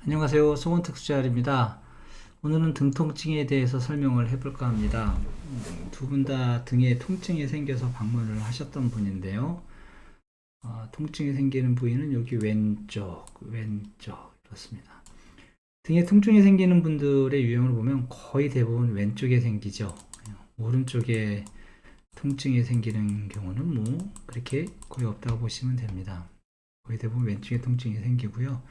안녕하세요. 송원특수자입니다. 오늘은 등 통증에 대해서 설명을 해볼까 합니다. 두 분 다 등에 통증이 생겨서 방문을 하셨던 분인데요. 통증이 생기는 부위는 여기 왼쪽 이렇습니다. 등에 통증이 생기는 분들의 유형을 보면 거의 대부분 왼쪽에 생기죠. 오른쪽에 통증이 생기는 경우는 뭐 그렇게 거의 없다고 보시면 됩니다. 거의 대부분 왼쪽에 통증이 생기고요.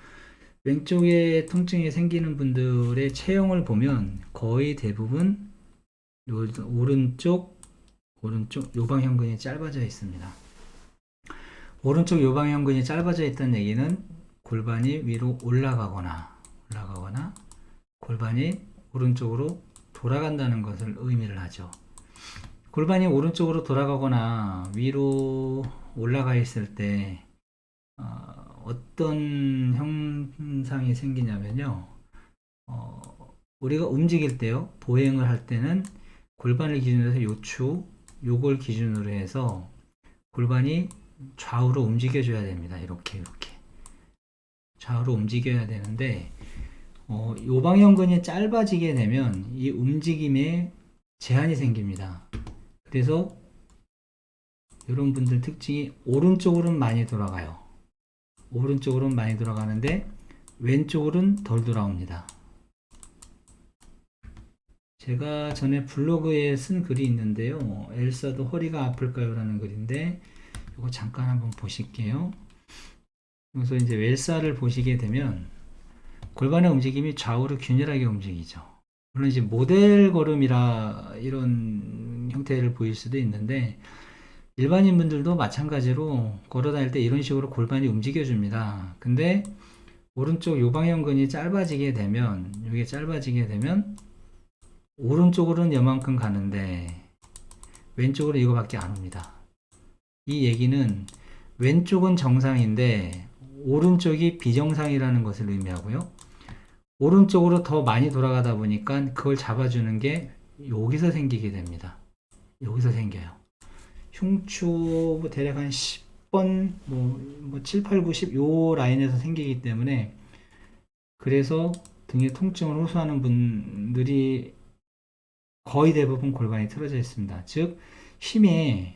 왼쪽에 통증이 생기는 분들의 체형을 보면 거의 대부분 오른쪽 요방형근이 짧아져 있습니다. 오른쪽 요방형근이 짧아져 있다는 얘기는 골반이 위로 올라가거나 골반이 오른쪽으로 돌아간다는 것을 의미를 하죠. 골반이 오른쪽으로 돌아가거나 위로 올라가 있을 때 어떤 현상이 생기냐면요. 우리가 움직일 때요. 보행을 할 때는 골반을 기준으로 해서 요걸 기준으로 해서 골반이 좌우로 움직여줘야 됩니다. 이렇게 좌우로 움직여야 되는데 요방형근이 짧아지게 되면 이 움직임에 제한이 생깁니다. 그래서 이런 분들 특징이 오른쪽으로는 많이 돌아가요. 오른쪽으로는 많이 돌아가는데 왼쪽으로는 덜 돌아옵니다. 제가 전에 블로그에 쓴 글이 있는데요. 엘사도 허리가 아플까요? 라는 글인데 이거 잠깐 한번 보실게요. 그래서 이제 엘사를 보시게 되면 골반의 움직임이 좌우로 균일하게 움직이죠. 물론 이제 모델 걸음이라 이런 형태를 보일 수도 있는데 일반인 분들도 마찬가지로 걸어 다닐 때 이런 식으로 골반이 움직여 줍니다. 근데 오른쪽 요방형근이 짧아지게 되면 이게 짧아지게 되면 오른쪽으로는 이만큼 가는데 왼쪽으로 이거밖에 안 옵니다. 이 얘기는 왼쪽은 정상인데 오른쪽이 비정상이라는 것을 의미하고요. 오른쪽으로 더 많이 돌아가다 보니까 그걸 잡아주는 게 여기서 생기게 됩니다. 여기서 생겨요. 흉추 대략 한 10번, 7, 8, 9, 10 요 라인에서 생기기 때문에 그래서 등에 통증을 호소하는 분들이 거의 대부분 골반이 틀어져 있습니다. 즉 힘이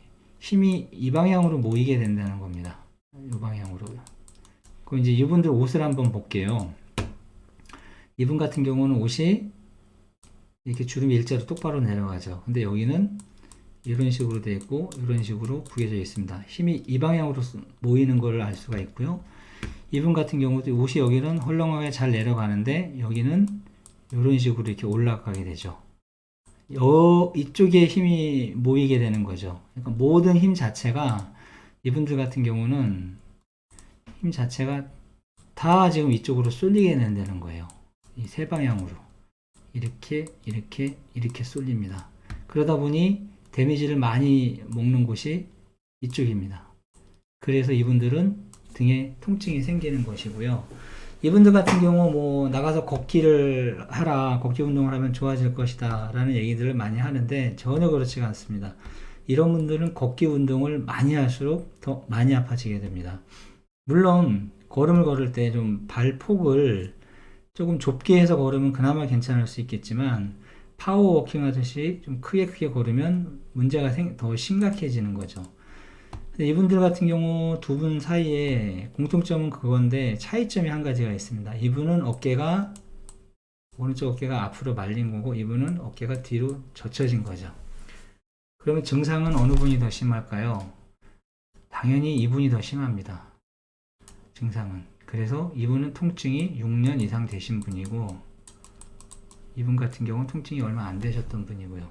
이 방향으로 모이게 된다는 겁니다. 이 방향으로. 그럼 이제 이분들 옷을 한번 볼게요. 이분 같은 경우는 옷이 이렇게 주름이 일자로 똑바로 내려가죠. 근데 여기는 이런 식으로 되어 있고 이런 식으로 구겨져 있습니다. 힘이 이 방향으로 모이는 걸 알 수가 있고요. 이분 같은 경우도 옷이 여기는 헐렁하게 잘 내려가는데 여기는 이런 식으로 이렇게 올라가게 되죠. 이쪽에 힘이 모이게 되는 거죠. 그러니까 모든 힘 자체가 이분들 같은 경우는 힘 자체가 다 지금 이쪽으로 쏠리게 된다는 거예요. 이 세 방향으로 이렇게 쏠립니다. 그러다 보니 데미지를 많이 먹는 곳이 이쪽입니다. 그래서 이분들은 등에 통증이 생기는 것이고요. 이분들 같은 경우 뭐 나가서 걷기를 하라, 걷기 운동을 하면 좋아질 것이다 라는 얘기들을 많이 하는데 전혀 그렇지가 않습니다. 이런 분들은 걷기 운동을 많이 할수록 더 많이 아파지게 됩니다. 물론 걸음을 걸을 때 좀 발폭을 조금 좁게 해서 걸으면 그나마 괜찮을 수 있겠지만 파워워킹 하듯이 좀 크게 걸으면 문제가 더 심각해지는 거죠. 이분들 같은 경우 두 분 사이에 공통점은 그건데 차이점이 한 가지가 있습니다. 이분은 오른쪽 어깨가 앞으로 말린 거고 이분은 어깨가 뒤로 젖혀진 거죠. 그러면 증상은 어느 분이 더 심할까요? 당연히 이분이 더 심합니다. 증상은. 그래서 이분은 통증이 6년 이상 되신 분이고 이분 같은 경우는 통증이 얼마 안 되셨던 분이고요.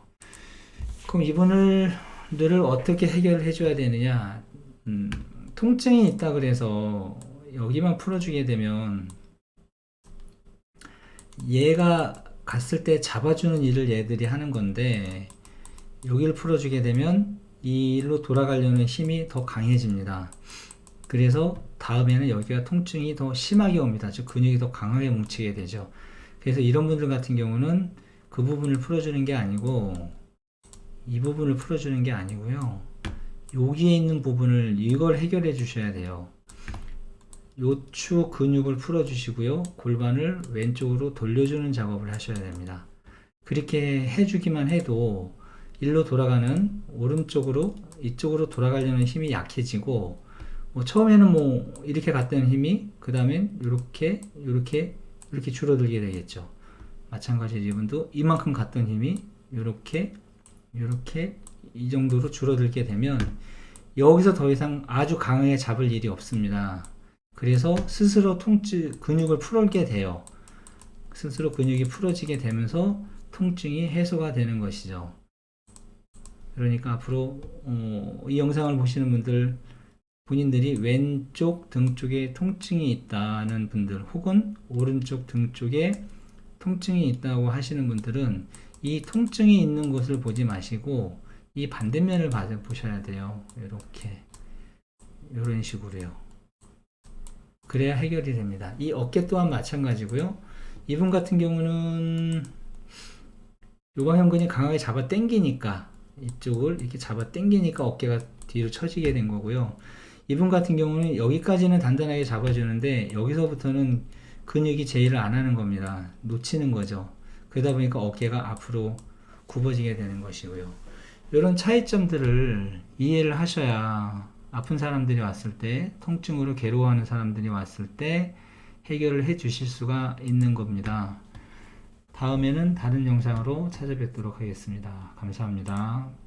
그럼 이분들을 어떻게 해결해 줘야 되느냐? 통증이 있다 그래서 여기만 풀어주게 되면 얘가 갔을 때 잡아주는 일을 얘들이 하는 건데 여기를 풀어주게 되면 이 일로 돌아가려는 힘이 더 강해집니다. 그래서 다음에는 여기가 통증이 더 심하게 옵니다. 즉 근육이 더 강하게 뭉치게 되죠. 그래서 이런 분들 같은 경우는 그 부분을 풀어주는 게 아니고 이 부분을 풀어주는 게 아니고요. 여기에 있는 부분을 이걸 해결해 주셔야 돼요. 요추 근육을 풀어주시고요. 골반을 왼쪽으로 돌려주는 작업을 하셔야 됩니다. 그렇게 해주기만 해도 일로 돌아가는 오른쪽으로 이쪽으로 돌아가려는 힘이 약해지고 처음에는 이렇게 갔던 힘이 그 다음엔 이렇게 줄어들게 되겠죠. 마찬가지로 이분도 이만큼 갔던 힘이 이렇게 이 정도로 줄어들게 되면 여기서 더 이상 아주 강하게 잡을 일이 없습니다. 그래서 스스로 근육을 풀게 돼요. 스스로 근육이 풀어지게 되면서 통증이 해소가 되는 것이죠. 그러니까 앞으로 이 영상을 보시는 분들, 본인들이 왼쪽 등 쪽에 통증이 있다는 분들 혹은 오른쪽 등 쪽에 통증이 있다고 하시는 분들은 이 통증이 있는 곳을 보지 마시고 이 반대면을 보셔야 돼요. 이렇게 이런 식으로요. 그래야 해결이 됩니다. 이 어깨 또한 마찬가지고요. 이분 같은 경우는 요방형근이 강하게 잡아 당기니까 이쪽을 이렇게 잡아 당기니까 어깨가 뒤로 처지게 된 거고요. 이분 같은 경우는 여기까지는 단단하게 잡아주는데 여기서부터는 근육이 제의를 안 하는 겁니다. 놓치는 거죠. 그러다 보니까 어깨가 앞으로 굽어지게 되는 것이고요. 이런 차이점들을 이해를 하셔야 아픈 사람들이 왔을 때, 통증으로 괴로워하는 사람들이 왔을 때 해결을 해 주실 수가 있는 겁니다. 다음에는 다른 영상으로 찾아뵙도록 하겠습니다. 감사합니다.